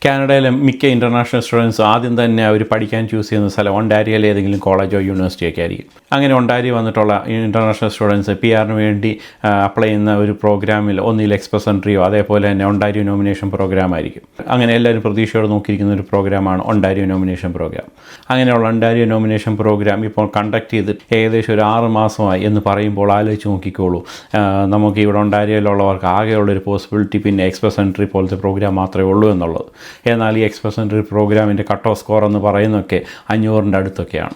കാനഡയിലെ മിക്ക international students ആദ്യം തന്നെ അവർ പഠിക്കാൻ ചൂസ് ചെയ്യുന്ന സ്ഥലം ഒണ്ടാരിയോയിലെ ഏതെങ്കിലും കോളേജോ യൂണിവേഴ്സിറ്റിയൊക്കെ ആയിരിക്കും. അങ്ങനെ ഒണ്ടാരിയോ വന്നിട്ടുള്ള ഇൻ്റർനാഷണൽ സ്റ്റുഡൻസ് PR വേണ്ടി അപ്ലൈ ചെയ്യുന്ന ഒരു പ്രോഗ്രാമിൽ ഒന്നിൽ എക്സ്പ്രസ് എൻട്രിയോ അതേപോലെ തന്നെ ഒണ്ടാരിയോ നോമിനേഷൻ പ്രോഗ്രാം ആയിരിക്കും. അങ്ങനെ എല്ലാവരും പ്രതീക്ഷയോടെ നോക്കിയിരിക്കുന്ന ഒരു പ്രോഗ്രാമാണ് ഒണ്ടാരിയോ നോമിനേഷൻ പ്രോഗ്രാം. അങ്ങനെയുള്ള ഒണ്ടാരിയോ നോമിനേഷൻ പ്രോഗ്രാം ഇപ്പോൾ കണ്ടക്ട് ചെയ്ത് ഏകദേശം ഒരു 6 മാസമായി എന്ന് പറയുമ്പോൾ ആലോചിച്ച് നോക്കിക്കോളൂ. നമുക്ക് ഇവിടെ ഒണ്ടാരിയോയിലുള്ളവർക്ക് ആകെയുള്ളൊരു പോസിബിലിറ്റി പിന്നെ എക്സ്പ്രസ് എൻട്രി പോലത്തെ പ്രോഗ്രാം മാത്രമേ ഉള്ളൂ എന്നുള്ളത്. എന്നാൽ ഈ എക്സ്പ്രസ് എൻട്രി പ്രോഗ്രാമിൻ്റെ കട്ട് ഓഫ് സ്കോർ എന്ന് പറയുന്നതൊക്കെ 500-ൻ്റെ അടുത്തൊക്കെയാണ്.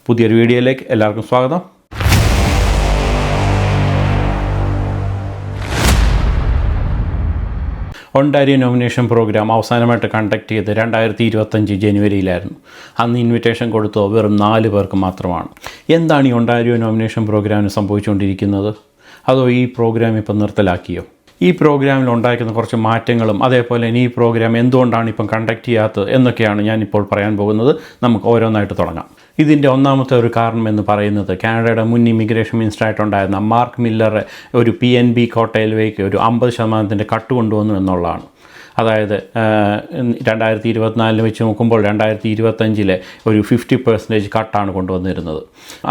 പുതിയൊരു വീഡിയോയിലേക്ക് എല്ലാവർക്കും സ്വാഗതം. ഒണ്ടാരിയോ നോമിനേഷൻ പ്രോഗ്രാം അവസാനമായിട്ട് കണ്ടക്ട് ചെയ്ത് 2025 ജനുവരിയിലായിരുന്നു. അന്ന് ഇൻവിറ്റേഷൻ കൊടുത്തോ വെറും 4 പേർക്ക് മാത്രമാണ്. എന്താണ് ഈ ഒണ്ടാരിയോ നോമിനേഷൻ പ്രോഗ്രാമിന് സംഭവിച്ചുകൊണ്ടിരിക്കുന്നത്? അതോ ഈ പ്രോഗ്രാം ഇപ്പം നിർത്തലാക്കിയോ? ഈ പ്രോഗ്രാമിൽ ഉണ്ടായിരിക്കുന്ന കുറച്ച് മാറ്റങ്ങളും അതേപോലെ തന്നെ ഈ പ്രോഗ്രാം എന്തുകൊണ്ടാണ് ഇപ്പം കണ്ടക്ട് ചെയ്യാത്തത് എന്നൊക്കെയാണ് ഞാനിപ്പോൾ പറയാൻ പോകുന്നത്. നമുക്ക് ഓരോന്നായിട്ട് തുടങ്ങാം. ഇതിൻ്റെ ഒന്നാമത്തെ ഒരു കാരണം എന്ന് പറയുന്നത് കാനഡയുടെ മുൻ ഇമിഗ്രേഷൻ മിനിസ്റ്ററായിട്ടുണ്ടായിരുന്ന മാർക്ക് മില്ലർ ഒരു PNB കോട്ടയിലേക്ക് ഒരു 50% കട്ട് കൊണ്ടുവന്നു എന്നുള്ളതാണ്. അതായത് 2024 വെച്ച് നോക്കുമ്പോൾ 2025 ഒരു 50% കട്ടാണ് കൊണ്ടുവന്നിരുന്നത്.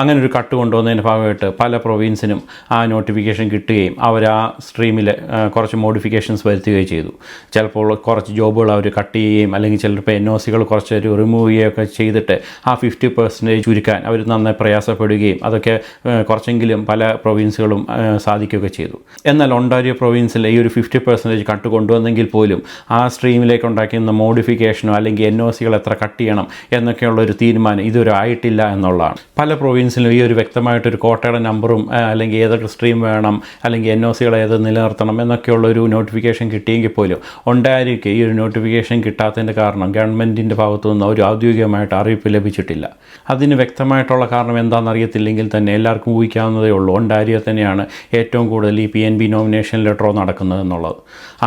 അങ്ങനെ ഒരു കട്ട് കൊണ്ടുവന്നതിൻ്റെ ഭാഗമായിട്ട് പല പ്രൊവിൻസിനും ആ നോട്ടിഫിക്കേഷൻ കിട്ടുകയും അവർ ആ സ്ട്രീമിൽ കുറച്ച് മോഡിഫിക്കേഷൻസ് വരുത്തുകയും ചെയ്തു. ചിലപ്പോൾ കുറച്ച് ജോബുകൾ അവർ കട്ട് ചെയ്യുകയും അല്ലെങ്കിൽ ചിലപ്പോൾ NOCകൾ കുറച്ച് റിമൂവ് ചെയ്യുകയൊക്കെ ചെയ്തിട്ട് ആ 50% ചുരുക്കാൻ അവർ നന്നായി പ്രയാസപ്പെടുകയും അതൊക്കെ കുറച്ചെങ്കിലും പല പ്രൊവിൻസുകളും സാധിക്കുകയൊക്കെ ചെയ്തു. എന്നാൽ ഒണ്ടാരിയോ പ്രൊവിൻസിൽ ഈ ഒരു 50% കട്ട് കൊണ്ടുവന്നെങ്കിൽ പോലും ആ സ്ട്രീമിലേക്ക് ഉണ്ടാക്കുന്ന മോഡിഫിക്കേഷനോ അല്ലെങ്കിൽ NOCകൾ എത്ര കട്ട് ചെയ്യണം എന്നൊക്കെയുള്ളൊരു തീരുമാനം ഇതുവരെ ആയിട്ടില്ല എന്നുള്ളതാണ്. പല പ്രൊവിൻസിലും ഈ ഒരു വ്യക്തമായിട്ടൊരു കോട്ടയുടെ നമ്പറും അല്ലെങ്കിൽ ഏതൊക്കെ സ്ട്രീം വേണം അല്ലെങ്കിൽ NOCകൾ ഏത് നിലനിർത്തണം എന്നൊക്കെയുള്ളൊരു നോട്ടിഫിക്കേഷൻ കിട്ടിയെങ്കിൽ പോലും ഒണ്ടാരിയോയ്ക്ക് ഈ ഒരു നോട്ടിഫിക്കേഷൻ കിട്ടാത്തതിൻ്റെ കാരണം ഗവൺമെൻറ്റിൻ്റെ ഭാഗത്തു നിന്ന് ഒരു ഔദ്യോഗികമായിട്ട് അറിയിപ്പ് ലഭിച്ചിട്ടില്ല. അതിന് വ്യക്തമായിട്ടുള്ള കാരണം എന്താണെന്ന് അറിയത്തില്ലെങ്കിൽ തന്നെ എല്ലാവർക്കും ഊഹിക്കാവുന്നതേ ഉള്ളൂ. ഒണ്ടാരിയോ തന്നെയാണ് ഏറ്റവും കൂടുതൽ ഈ PNB നോമിനേഷനിലെ ഡ്രോ നടക്കുന്നത് എന്നുള്ളത്.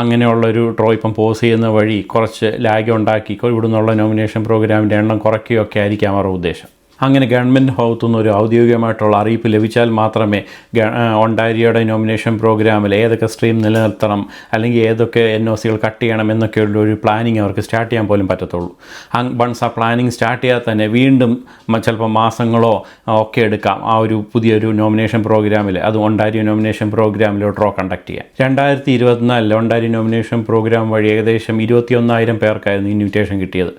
അങ്ങനെയുള്ളൊരു ഡ്രോ ഇപ്പം പോസ് ചെയ്യുന്ന വഴി കുറച്ച് ലാഗ് ഉണ്ടാക്കി ഇവിടെ നിന്നുള്ള നോമിനേഷൻ പ്രോഗ്രാമിൻ്റെ എണ്ണം കുറയ്ക്കുകയൊക്കെ ആയിരിക്കാം അവരുടെ ഉദ്ദേശം. അങ്ങനെ ഗവൺമെൻറ് ഭാഗത്തുനിന്ന് ഒരു ഔദ്യോഗികമായിട്ടുള്ള അറിയിപ്പ് ലഭിച്ചാൽ മാത്രമേ ഒണ്ടാരിയോയുടെ നോമിനേഷൻ പ്രോഗ്രാമിൽ ഏതൊക്കെ സ്ട്രീം നിലനിർത്തണം അല്ലെങ്കിൽ ഏതൊക്കെ NOCകൾ കട്ട് ചെയ്യണം എന്നൊക്കെയുള്ള ഒരു പ്ലാനിങ് അവർക്ക് സ്റ്റാർട്ട് ചെയ്യാൻ പോലും പറ്റത്തുള്ളൂ. വൺസ് ആ പ്ലാനിങ് സ്റ്റാർട്ട് ചെയ്യാൻ തന്നെ വീണ്ടും ചിലപ്പോൾ മാസങ്ങളോ ഒക്കെ എടുക്കാം ആ ഒരു പുതിയൊരു നോമിനേഷൻ പ്രോഗ്രാമിൽ, അത് ഒണ്ടാരിയോ നോമിനേഷൻ പ്രോഗ്രാമിൽ ഡ്രോ കണ്ടക്ട് ചെയ്യാൻ. 2024 ഒണ്ടാരിയോ നോമിനേഷൻ പ്രോഗ്രാം വഴി ഏകദേശം 21,000 പേർക്കായിരുന്നു ഇൻവിറ്റേഷൻ കിട്ടിയത്.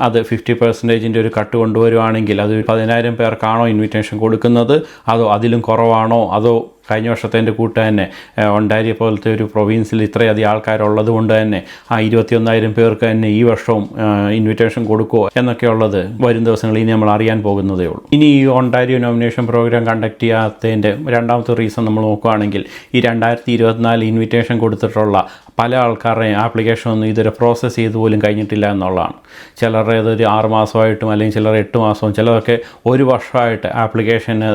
അത് 50% ഒരു കട്ട് കൊണ്ടുവരുവാണെങ്കിൽ അത് 10,000 പേർക്കാണോ ഇൻവിറ്റേഷൻ കൊടുക്കുന്നത്, അതോ അതിലും കുറവാണോ, അതോ കഴിഞ്ഞ വർഷത്തെ കൂട്ട് തന്നെ ഒണ്ടാരിയോ പോലത്തെ ഒരു പ്രൊവിൻസിൽ ഇത്രയധികം ആൾക്കാരുള്ളത് കൊണ്ട് തന്നെ ആ 21,000 പേർക്ക് തന്നെ ഈ വർഷവും ഇൻവിറ്റേഷൻ കൊടുക്കുമോ എന്നൊക്കെയുള്ളത് വരും ദിവസങ്ങളിൽ ഇനി നമ്മൾ അറിയാൻ പോകുന്നതേ ഉള്ളൂ. ഇനി ഈ ഒണ്ടാരിയോ നോമിനേഷൻ പ്രോഗ്രാം കണ്ടക്ട് ചെയ്യാത്തതിൻ്റെ രണ്ടാമത്തെ റീസൺ നമ്മൾ നോക്കുകയാണെങ്കിൽ ഈ 2024 ഇൻവിറ്റേഷൻ കൊടുത്തിട്ടുള്ള പല ആൾക്കാരുടെയും ആപ്ലിക്കേഷൻ ഒന്നും ഇതുവരെ പ്രോസസ്സ് ചെയ്ത് പോലും കഴിഞ്ഞിട്ടില്ല എന്നുള്ളതാണ്. ചിലരുടെ ഇതൊരു 6 മാസമായിട്ടും അല്ലെങ്കിൽ ചിലർ 8 മാസവും ചിലതൊക്കെ 1 വർഷമായിട്ട് ആപ്ലിക്കേഷന്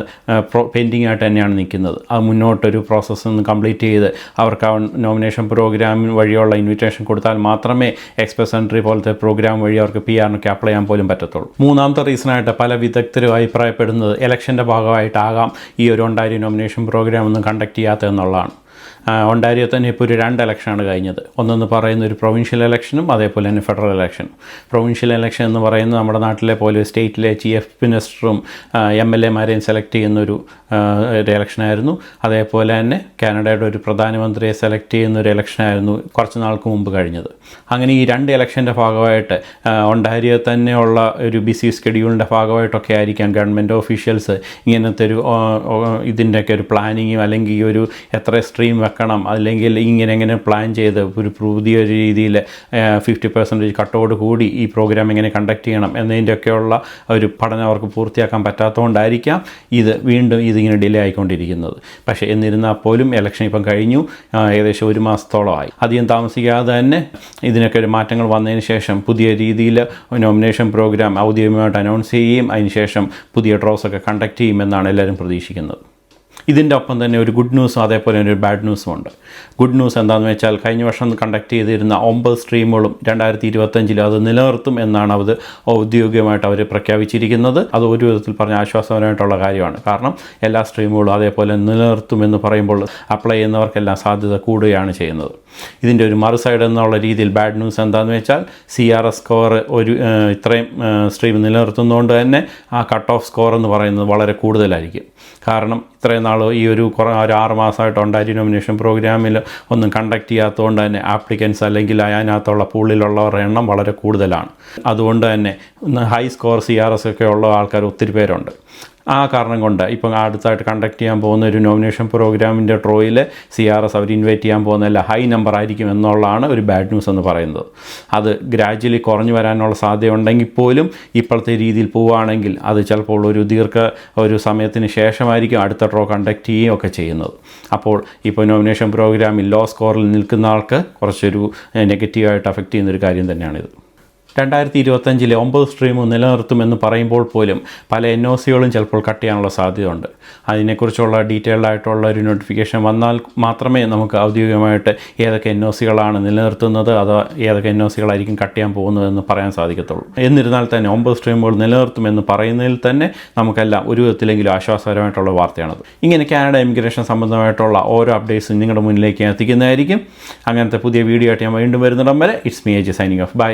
പെൻഡിങ് ആയിട്ട് തന്നെയാണ് നിൽക്കുന്നത്. അത് മുന്നോട്ടൊരു പ്രോസസ്സ് ഒന്ന് കംപ്ലീറ്റ് ചെയ്ത് അവർക്ക് ആ നോമിനേഷൻ പ്രോഗ്രാം വഴിയുള്ള ഇൻവിറ്റേഷൻ കൊടുത്താൽ മാത്രമേ എക്സ്പ്രസ് എൻട്രി പോലത്തെ പ്രോഗ്രാം വഴി അവർക്ക് PR-നൊക്കെ അപ്ലൈ ചെയ്യാൻ പോലും പറ്റത്തുള്ളൂ. മൂന്നാമത്തെ റീസണായിട്ട് പല വിദഗ്ധരും അഭിപ്രായപ്പെടുന്നത് ഇലക്ഷൻ്റെ ഭാഗമായിട്ടാകാം ഈ ഒരു ഒണ്ടാരിയോ നോമിനേഷൻ പ്രോഗ്രാം ഒന്നും കണ്ടക്ട് ചെയ്യാത്തതെന്നുള്ളതാണ്. ഒണ്ടാരിയോ തന്നെ ഇപ്പോൾ ഒരു 2 ഇലക്ഷനാണ് കഴിഞ്ഞത്. ഒന്നെന്ന് പറയുന്ന ഒരു പ്രൊവിൻഷ്യൽ ഇലക്ഷനും അതേപോലെ തന്നെ ഫെഡറൽ ഇലക്ഷനും. പ്രൊവിൻഷ്യൽ ഇലക്ഷൻ എന്ന് പറയുന്നത് നമ്മുടെ നാട്ടിലെ പോലെ സ്റ്റേറ്റിലെ ചീഫ് മിനിസ്റ്ററും MLA-മാരെയും സെലക്ട് ചെയ്യുന്നൊരു ഇലക്ഷനായിരുന്നു. അതേപോലെ തന്നെ കാനഡയുടെ ഒരു പ്രധാനമന്ത്രിയെ സെലക്ട് ചെയ്യുന്നൊരു ഇലക്ഷനായിരുന്നു കുറച്ച് നാൾക്ക് മുമ്പ് കഴിഞ്ഞത്. അങ്ങനെ ഈ 2 ഇലക്ഷൻ്റെ ഭാഗമായിട്ട് ഒണ്ടാരിയോ തന്നെയുള്ള ഒരു ബിസി സ്കെഡ്യൂളിൻ്റെ ഭാഗമായിട്ടൊക്കെ ആയിരിക്കാം ഗവൺമെൻറ് ഓഫീഷ്യൽസ് ഇങ്ങനത്തെ ഒരു ഇതിൻ്റെയൊക്കെ ഒരു പ്ലാനിങ്ങും അല്ലെങ്കിൽ ഒരു എത്ര സ്ട്രീം വെക്കണം അല്ലെങ്കിൽ ഇങ്ങനെ പ്ലാൻ ചെയ്ത് ഒരു പുതിയൊരു രീതിയിൽ 50% കട്ടോട് കൂടി ഈ പ്രോഗ്രാം എങ്ങനെ കണ്ടക്ട് ചെയ്യണം എന്നതിൻ്റെയൊക്കെയുള്ള ഒരു പഠനം അവർക്ക് പൂർത്തിയാക്കാൻ പറ്റാത്തതുകൊണ്ടായിരിക്കാം വീണ്ടും ഇതിങ്ങനെ ഡിലേ ആയിക്കൊണ്ടിരിക്കുന്നത്. പക്ഷേ എന്നിരുന്നാൽ പോലും ഇലക്ഷൻ ഇപ്പം കഴിഞ്ഞു, ഏകദേശം 1 മാസത്തോളമായി. അധികം താമസിക്കാതെ തന്നെ ഇതിനൊക്കെ ഒരു മാറ്റങ്ങൾ വന്നതിന് ശേഷം പുതിയ രീതിയിൽ നോമിനേഷൻ പ്രോഗ്രാം ഔദ്യോഗികമായിട്ട് അനൗൺസ് ചെയ്യുകയും അതിനുശേഷം പുതിയ ഡ്രോസൊക്കെ കണ്ടക്ട് ചെയ്യുമെന്നാണ് എല്ലാവരും പ്രതീക്ഷിക്കുന്നത്. ഇതിൻ്റെ ഒപ്പം തന്നെ ഒരു ഗുഡ് ന്യൂസും അതേപോലെ ഒരു ബാഡ് ന്യൂസും ഉണ്ട്. ഗുഡ് ന്യൂസ് എന്താണെന്ന് വെച്ചാൽ കഴിഞ്ഞ വർഷം കണ്ടക്ട് ചെയ്തിരുന്ന 9 സ്ട്രീമുകളും 2025 അത് നിലനിർത്തും എന്നാണ് അത് ഔദ്യോഗികമായിട്ട് അവർ പ്രഖ്യാപിച്ചിരിക്കുന്നത്. അത് ഒരു വിധത്തിൽ പറഞ്ഞ ആശ്വാസപരമായിട്ടുള്ള കാര്യമാണ്. കാരണം എല്ലാ സ്ട്രീമുകളും അതേപോലെ നിലനിർത്തുമെന്ന് പറയുമ്പോൾ അപ്ലൈ ചെയ്യുന്നവർക്കെല്ലാം സാധ്യത കൂടുകയാണ് ചെയ്യുന്നത്. ഇതിൻ്റെ ഒരു മറു സൈഡ് എന്നുള്ള രീതിയിൽ ബാഡ് ന്യൂസ് എന്താണെന്ന് വെച്ചാൽ CRS സ്കോർ ഇത്രയും സ്ട്രീം നിലനിർത്തുന്നതുകൊണ്ട് തന്നെ ആ കട്ട് ഓഫ് സ്കോർ എന്ന് പറയുന്നത് വളരെ കൂടുതലായിരിക്കും. കാരണം ഇത്രയും നാൾ ഈ ഒരു 6 മാസമായിട്ട് ഉണ്ടായ നോമിനേഷൻ പ്രോഗ്രാമിൽ ഒന്നും കണ്ടക്ട് ചെയ്യാത്തതുകൊണ്ട് തന്നെ ആപ്ലിക്കൻസ് അല്ലെങ്കിൽ അതിനകത്തുള്ള പൂളിലുള്ളവരുടെ എണ്ണം വളരെ കൂടുതലാണ്. അതുകൊണ്ട് തന്നെ ഹൈ സ്കോർ CRS ഒക്കെ ഉള്ള ആൾക്കാർ ഒത്തിരി പേരുണ്ട്. ആ കാരണം കൊണ്ട് ഇപ്പം അടുത്തായിട്ട് കണ്ടക്ട് ചെയ്യാൻ പോകുന്ന ഒരു നോമിനേഷൻ പ്രോഗ്രാമിൻ്റെ ഡ്രോയിൽ CRS അവർ ഇൻവൈറ്റ് ചെയ്യാൻ പോകുന്നതല്ല ഹൈ നമ്പർ ആയിരിക്കും എന്നുള്ളതാണ് ഒരു ബാഡ് ന്യൂസ് എന്ന് പറയുന്നത്. അത് ഗ്രാജ്വലി കുറഞ്ഞു വരാനുള്ള സാധ്യതയുണ്ടെങ്കിൽ പോലും ഇപ്പോഴത്തെ രീതിയിൽ പോവുകയാണെങ്കിൽ അത് ചിലപ്പോൾ ഒരു സമയത്തിന് ശേഷമായിരിക്കും അടുത്ത ഡ്രോ കണ്ടക്ട് ചെയ്യുകയൊക്കെ ചെയ്യുന്നത്. അപ്പോൾ ഇപ്പോൾ നോമിനേഷൻ പ്രോഗ്രാമിൽ ലോ സ്കോറിൽ നിൽക്കുന്ന ആൾക്ക് കുറച്ചൊരു നെഗറ്റീവായിട്ട് അഫക്റ്റ് ചെയ്യുന്നൊരു കാര്യം തന്നെയാണിത്. 2025 9 സ്ട്രീം നിലനിർത്തുമെന്ന് പറയുമ്പോൾ പോലും പല NOCകളും ചിലപ്പോൾ കട്ട് ചെയ്യാനുള്ള സാധ്യതയുണ്ട്. അതിനെക്കുറിച്ചുള്ള ഡീറ്റെയിൽഡ് ആയിട്ടുള്ള ഒരു നോട്ടിഫിക്കേഷൻ വന്നാൽ മാത്രമേ നമുക്ക് ഔദ്യോഗികമായിട്ട് ഏതൊക്കെ NOCകളാണ് നിലനിർത്തുന്നത് അതോ ഏതൊക്കെ NOCകളായിരിക്കും കട്ട് ചെയ്യാൻ പോകുന്നതെന്ന് പറയാൻ സാധിക്കത്തുള്ളൂ. എന്നിരുന്നാൽ തന്നെ 9 സ്ട്രീമുകൾ നിലനിർത്തുമെന്ന് പറയുന്നതിൽ തന്നെ നമുക്കെല്ലാം ഒരു വിധത്തിലെങ്കിലും ആശ്വാസകരമായിട്ടുള്ള വാർത്തയാണത്. ഇങ്ങനെ കാനഡ ഇമിഗ്രേഷൻ സംബന്ധമായിട്ടുള്ള ഓരോ അപ്ഡേറ്റ്സും നിങ്ങളുടെ മുന്നിലേക്ക് എത്തിക്കുന്നതായിരിക്കും. അങ്ങനത്തെ പുതിയ വീഡിയോ ആയിട്ട് ഞാൻ വീണ്ടും വരുന്നിടം വരെ it's me AJ signing off. By.